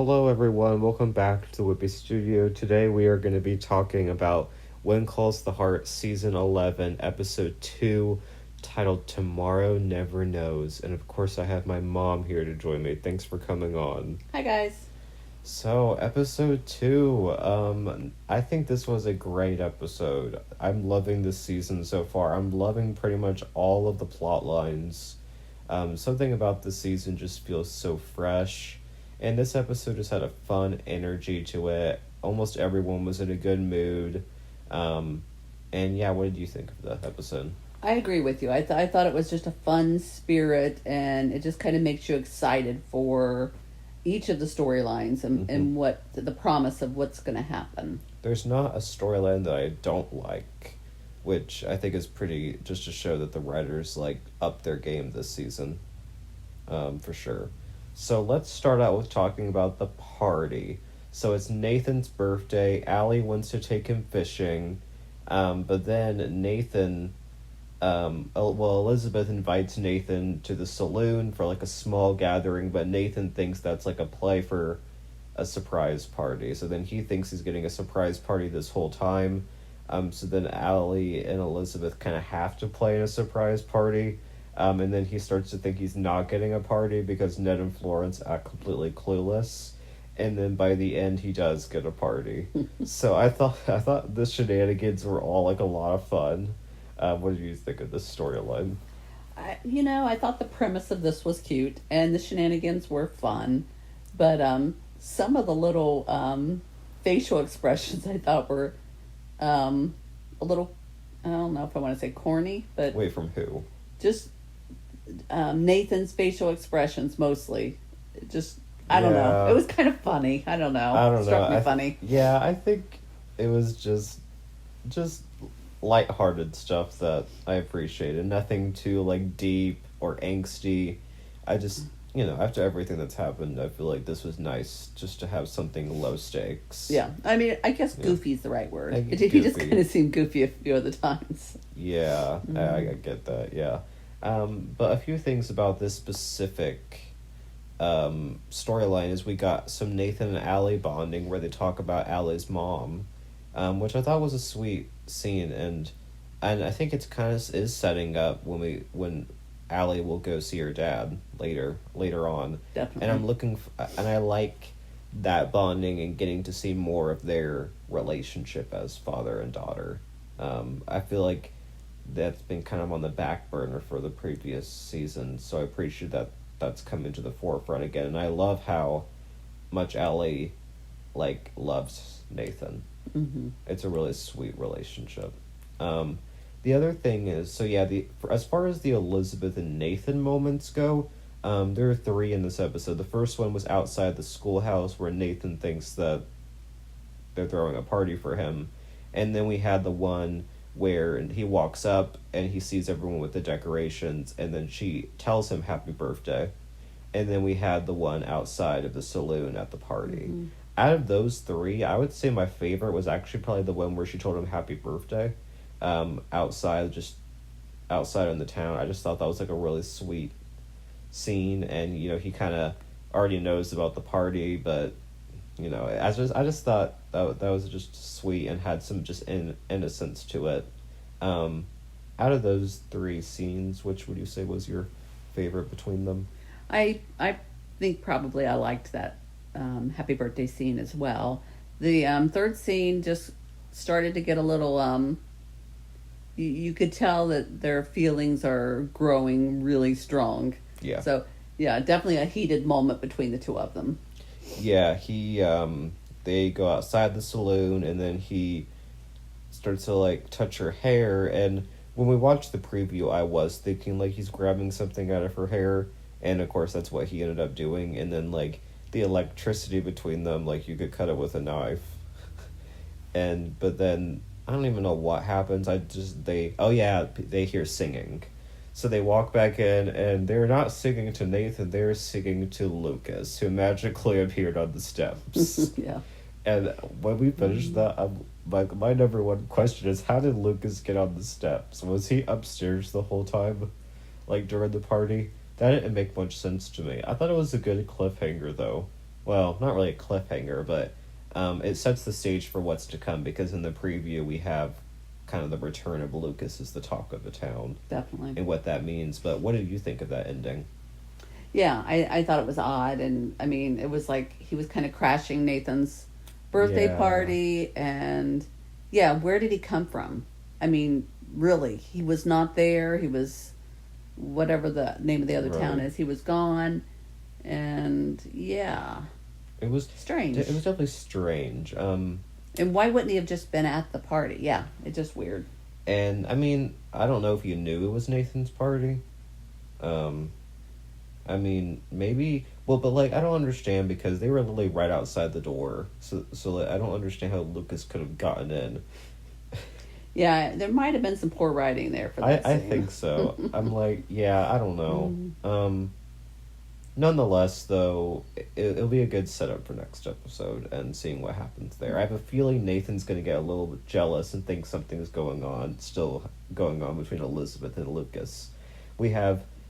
Hello, everyone. Welcome back to the Whippy Studio. Today we are going to be talking about When Calls the Heart, Season 11, Episode 2, titled Tomorrow Never Knows. And of course, I have my mom here to join me. Thanks for coming on. Hi, guys. So, Episode 2, I think this was a great episode. I'm loving this season so far. I'm loving pretty much all of the plot lines. Something about this season just feels so fresh. And this episode just had a fun energy to it. Almost everyone was in a good mood. And yeah, what did you think of the episode? I agree with you. I thought it was just a fun spirit, and it just kind of makes you excited for each of the storylines and what the promise of what's going to happen. There's not a storyline that I don't like, which I think is pretty, just to show that the writers up their game this season, for sure. So let's start out with talking about the party. So it's Nathan's birthday. Allie wants to take him fishing, but then Nathan, Elizabeth invites Nathan to the saloon for a small gathering, but Nathan thinks that's a play for a surprise party. So then he thinks he's getting a surprise party this whole time. So then Allie and Elizabeth kind of have to play in a surprise party. And then he starts to think he's not getting a party because Ned and Florence act completely clueless. And then by the end, he does get a party. So I thought the shenanigans were all a lot of fun. What did you think of this storyline? I thought the premise of this was cute, and the shenanigans were fun. But some of the little facial expressions I thought were a little, I don't know if I want to say corny, but... Wait, from who? Just... Nathan's facial expressions mostly. I don't know. It was kind of funny. I don't know. It struck me funny. Yeah, I think it was just lighthearted stuff that I appreciated. Nothing too deep or angsty. I just, after everything that's happened, I feel like this was nice just to have something low stakes. Yeah, I mean, I guess goofy is the right word. He just kind of seemed goofy a few other times. Yeah, I get that. Yeah. But a few things about this specific storyline is we got some Nathan and Allie bonding where they talk about Allie's mom, which I thought was a sweet scene, and I think it's kind of is setting up when Allie will go see her dad later on. Definitely. And and I like that bonding and getting to see more of their relationship as father and daughter. I feel like that's been kind of on the back burner for the previous season, so I appreciate that that's coming to the forefront again. And I love how much Allie loves Nathan. Mm-hmm. It's a really sweet relationship. The other thing is, as far as the Elizabeth and Nathan moments go, there are 3 in this episode. The first one was outside the schoolhouse where Nathan thinks that they're throwing a party for him, and then we had the one where he walks up and he sees everyone with the decorations, and then she tells him happy birthday. And then we had the one outside of the saloon at the party. Mm-hmm. Out of those 3, I would say my favorite was actually probably the one where she told him happy birthday, outside in the town. I just thought that was a really sweet scene, and he kind of already knows about the party, but I just thought that was just sweet and had some just innocence to it. Out of those 3 scenes, which would you say was your favorite between them? I think probably I liked that happy birthday scene as well. The third scene just started to get a little... you could tell that their feelings are growing really strong. Yeah. So, yeah, definitely a heated moment between the two of them. Yeah, they go outside the saloon, and then he starts to touch her hair, and when we watched the preview, I was thinking he's grabbing something out of her hair, and of course that's what he ended up doing. And then the electricity between them, you could cut it with a knife. But then I don't even know what happens. They hear singing. So they walk back in, and they're not singing to Nathan, they're singing to Lucas, who magically appeared on the steps. Yeah. And when we finished that, my number one question is, how did Lucas get on the steps? Was he upstairs the whole time, during the party? That didn't make much sense to me. I thought it was a good cliffhanger, though. well, not really a cliffhanger, but it sets the stage for what's to come because in the preview we have kind of the return of Lucas as the talk of the town Definitely. and what that means. But what did you think of that ending? Yeah, I thought it was odd. And I mean, it was like he was kind of crashing Nathan's birthday Yeah. party. And yeah, where did he come from? I mean, really, he was not there. He was, whatever the name of the other town Right. is, he was gone. And yeah, It was strange. it was definitely strange. And why wouldn't he have just been at the party? Yeah, it's just weird. And I mean, I don't know if you knew it was Nathan's party. Um, I mean, maybe. Well, but like, I don't understand because they were literally right outside the door. So like, I don't understand how Lucas could have gotten in. Yeah, there might have been some poor writing there for that I scene. think so. I'm like, yeah, I don't know. Nonetheless, though, it'll be a good setup for next episode and seeing what happens there. I have a feeling Nathan's going to get a little bit jealous and think something's still going on between Elizabeth and Lucas.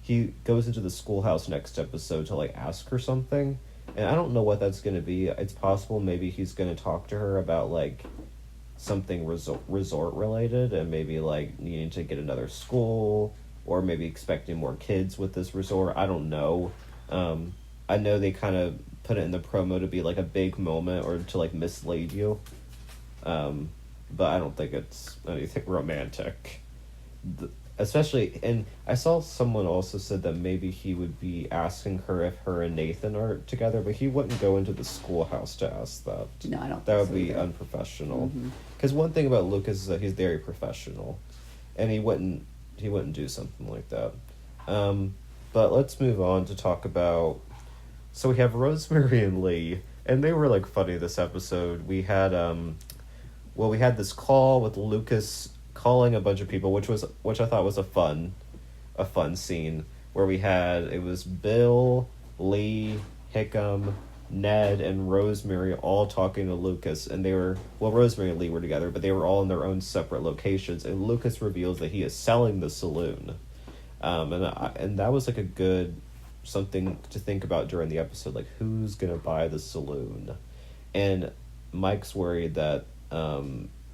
He goes into the schoolhouse next episode to, like, ask her something, and I don't know what that's going to be. It's possible maybe he's going to talk to her about, like, something resort related and maybe, like, needing to get another school or maybe expecting more kids with this resort. I don't know. I know they kind of put it in the promo to be like a big moment or to like mislead you. But I don't think it's anything romantic. Especially, and I saw someone also said that maybe he would be asking her if her and Nathan are together, but he wouldn't go into the schoolhouse to ask that. No, I don't That think would so be either. unprofessional. Because one thing about Lucas is that he's very professional, and he wouldn't do something like that. But let's move on to talk about. So we have Rosemary and Lee, and they were like funny this episode. We had this call with Lucas calling a bunch of people, which I thought was a fun scene where it was Bill, Lee, Hickam, Ned, and Rosemary all talking to Lucas, and Rosemary and Lee were together, but they were all in their own separate locations, and Lucas reveals that he is selling the saloon. And that was like a good something to think about during the episode, like who's gonna buy the saloon, and Mike's worried that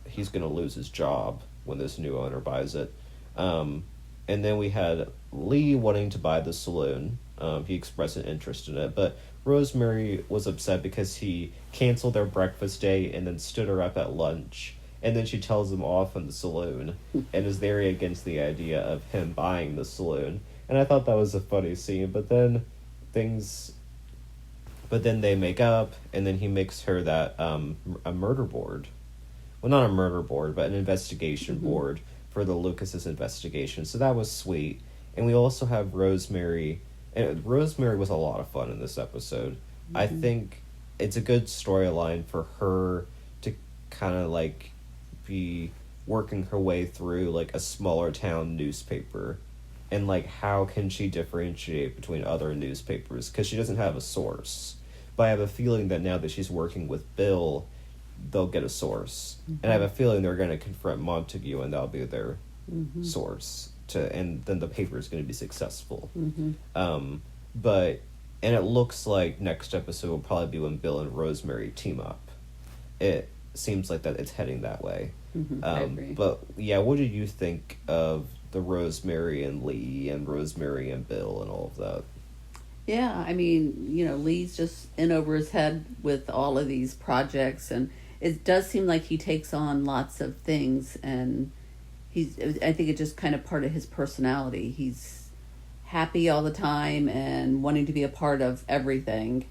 he's gonna lose his job when this new owner buys it. And then we had Lee wanting to buy the saloon. He expressed an interest in it, but Rosemary was upset because he canceled their breakfast date and then stood her up at lunch. And then she tells him off in the saloon and is very against the idea of him buying the saloon. And I thought that was a funny scene, but then they make up, and then he makes her that a murder board. Well, not a murder board, but an investigation board for the Lucas's investigation. So that was sweet. And we also have Rosemary, and Rosemary was a lot of fun in this episode. I think it's a good storyline for her to kind of like be working her way through like a smaller town newspaper, and like how can she differentiate between other newspapers because she doesn't have a source. But I have a feeling that now that she's working with Bill, they'll get a source, and I have a feeling they're going to confront Montague, and that'll be their source and then the paper is going to be successful. But and it looks like next episode will probably be when Bill and Rosemary team up. It seems like that it's heading that way. I agree. But yeah, what do you think of the Rosemary and Lee and Rosemary and Bill and all of that? Yeah, I mean, Lee's just in over his head with all of these projects, and it does seem like he takes on lots of things, and I think it's just kind of part of his personality. He's happy all the time and wanting to be a part of everything.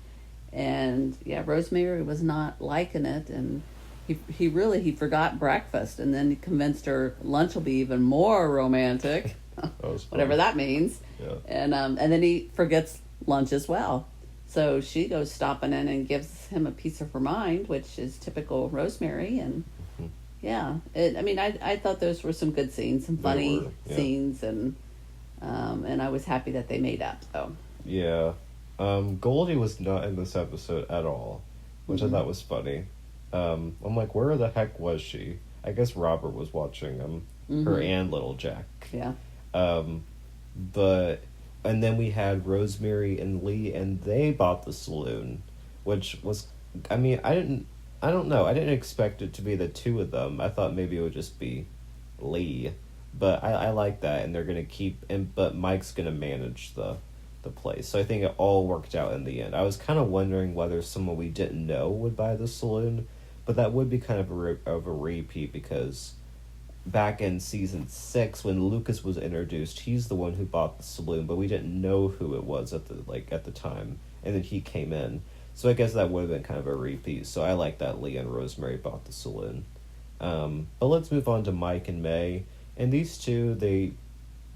And yeah, Rosemary was not liking it, and he forgot breakfast, and then he convinced her lunch will be even more romantic, whatever that means. Yeah. And then he forgets lunch as well. So she goes stopping in and gives him a piece of her mind, which is typical Rosemary. And yeah, I thought those were some good scenes, some funny scenes, and I was happy that they made up. So yeah, Goldie was not in this episode at all, which I thought was funny. I'm like, where the heck was she? I guess Robert was watching her and Little Jack. Yeah. And then we had Rosemary and Lee, and they bought the saloon. which was, I mean, I don't know, I didn't expect it to be the two of them. I thought maybe it would just be Lee, but I like that, and they're gonna keep, and but Mike's gonna manage the place. So I think it all worked out in the end. I was kind of wondering whether someone we didn't know would buy the saloon, but that would be kind of of a repeat because back in season 6 when Lucas was introduced, he's the one who bought the saloon, but we didn't know who it was at the time, and then he came in. So I guess that would have been kind of a repeat. So I like that Lee and Rosemary bought the saloon. But let's move on to Mike and May. And these two, they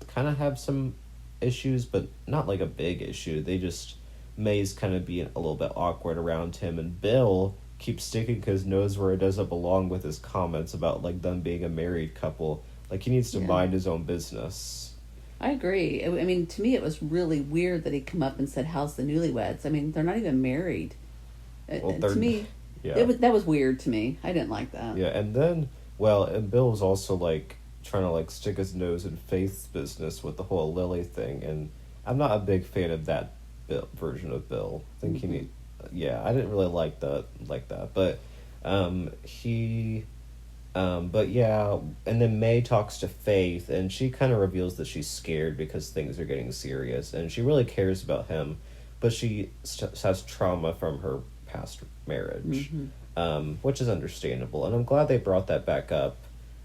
kind of have some issues, but not like a big issue. They just, May's kind of being a little bit awkward around him, and Bill keeps sticking his nose where it doesn't belong with his comments about like them being a married couple. Like he needs to mind his own business. I agree. I mean, to me, it was really weird that he come up and said, "How's the newlyweds?" I mean, they're not even married. Well, To me, yeah, that was weird to me. I didn't like that. yeah, and then and Bill was also like trying to like stick his nose in Faith's business with the whole Lily thing, and I'm not a big fan of that version of Bill. I think he need, yeah, I didn't really like that, but but yeah, and then May talks to Faith, and she kind of reveals that she's scared because things are getting serious, and she really cares about him, but she has trauma from her past marriage, which is understandable, and I'm glad they brought that back up,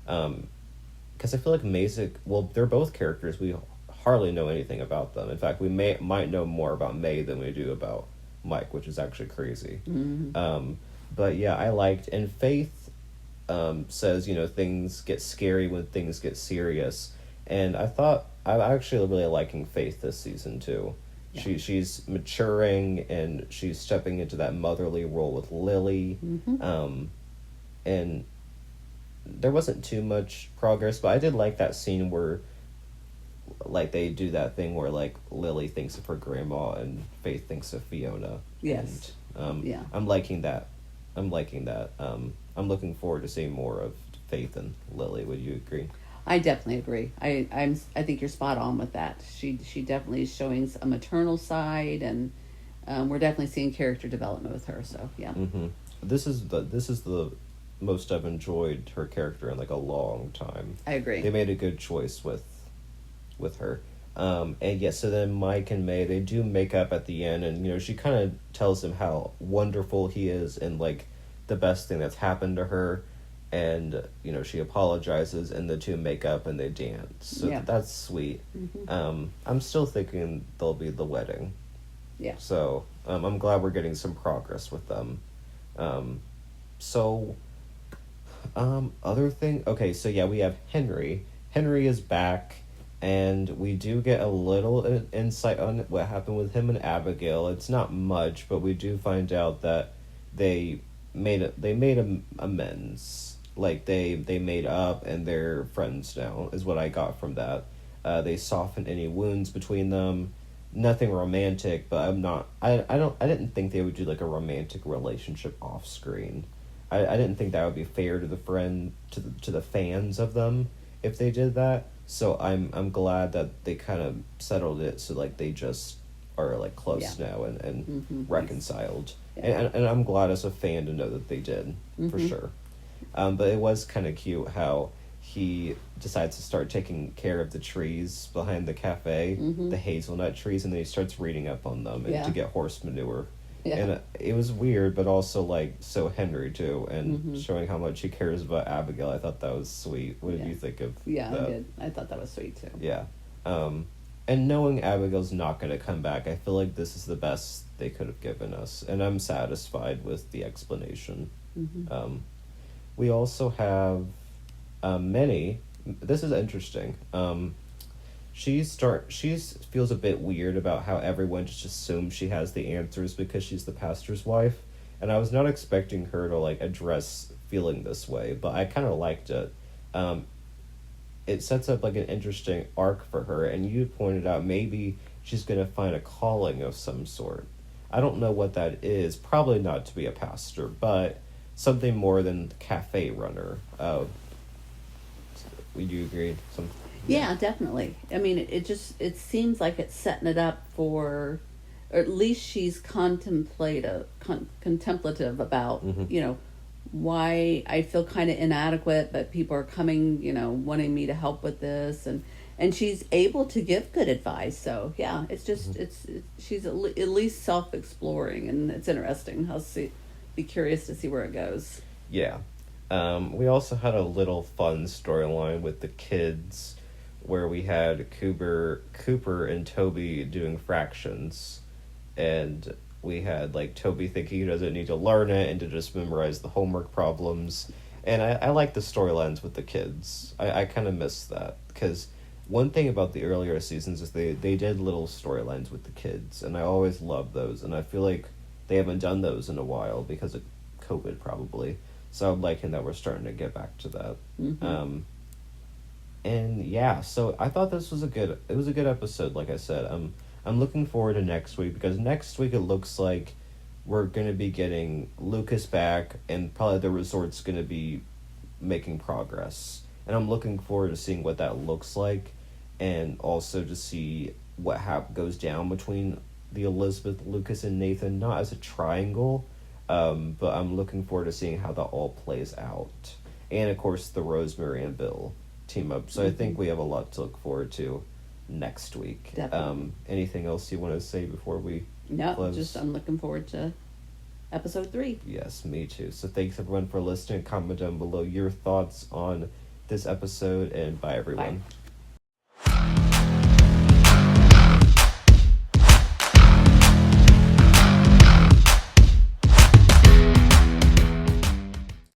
because I feel like May's, well, they're both characters we hardly know anything about them. In fact, we might know more about May than we do about Mike, which is actually crazy. But yeah, I liked, and Faith says, things get scary when things get serious, and I'm actually really liking Faith this season too. Yeah. She's maturing, and she's stepping into that motherly role with Lily, and there wasn't too much progress, but I did like that scene where like they do that thing where like Lily thinks of her grandma and Faith thinks of Fiona. Yes. And yeah. I'm liking that. I'm I'm looking forward to seeing more of Faith and Lily. Would you agree? I definitely agree. I think you're spot on with that. She definitely is showing a maternal side, and we're definitely seeing character development with her. So yeah. This is the most I've enjoyed her character in like a long time. I agree. They made a good choice with her. And yeah, so then Mike and May, they do make up at the end, and she kind of tells him how wonderful he is and like the best thing that's happened to her, and she apologizes, and the two make up and they dance. So that's sweet. I'm still thinking they'll be the wedding. Yeah. So I'm glad we're getting some progress with them. Other thing. Okay, so yeah, we have Henry. Henry is back. And we do get a little insight on what happened with him and Abigail. It's not much, but we do find out that they made amends. Like they made up and they're friends now, is what I got from that. They softened any wounds between them. Nothing romantic, but I didn't think they would do like a romantic relationship off screen. I didn't think that would be fair to the fans of them if they did that. So I'm glad that they kind of settled it, so like they just are like close now and reconciled. Yeah. And I'm glad as a fan to know that they did, for sure. But it was kind of cute how he decides to start taking care of the trees behind the cafe, the hazelnut trees, and then he starts reading up on them and to get horse manure. Yeah. And it was weird, but also like so Henry too, and showing how much he cares about Abigail. I thought that was sweet. What did you think of that? I did. I thought that was sweet too. Yeah. And knowing Abigail's not going to come back, I feel like this is the best they could have given us, and I'm satisfied with the explanation. We also have Minnie. This is interesting. She feels a bit weird about how everyone just assumes she has the answers because she's the pastor's wife, and I was not expecting her to like address feeling this way, but I kind of liked it. It sets up like an interesting arc for her, and you pointed out maybe she's gonna find a calling of some sort. I don't know what that is. Probably not to be a pastor, but something more than the cafe runner. Would you agree? Yeah, definitely. I mean, it seems like it's setting it up for or at least she's contemplative about, why I feel kind of inadequate, but people are coming, wanting me to help with this, and she's able to give good advice. So yeah, it's just she's at least self-exploring, and it's interesting. Be curious to see where it goes. Yeah. We also had a little fun storyline with the kids where we had Cooper and Toby doing fractions, and we had like Toby thinking he doesn't need to learn it and to just memorize the homework problems. And I like the storylines with the kids. I kind of miss that, because one thing about the earlier seasons is they did little storylines with the kids, and I always loved those, and I feel like they haven't done those in a while because of COVID probably. So I'm liking that we're starting to get back to that. And yeah, so I thought this was a good episode, like I said. I'm looking forward to next week, because next week it looks like we're going to be getting Lucas back, and probably the resort's going to be making progress. And I'm looking forward to seeing what that looks like, and also to see what goes down between the Elizabeth, Lucas, and Nathan, not as a triangle, but I'm looking forward to seeing how that all plays out. And of course, the Rosemary and Bill team up. So I think we have a lot to look forward to next week. Definitely. Anything else you want to say before we close? Just I'm looking forward to episode 3. Yes, me too. So thanks everyone for listening. Comment down below your thoughts on this episode, and bye everyone. Bye.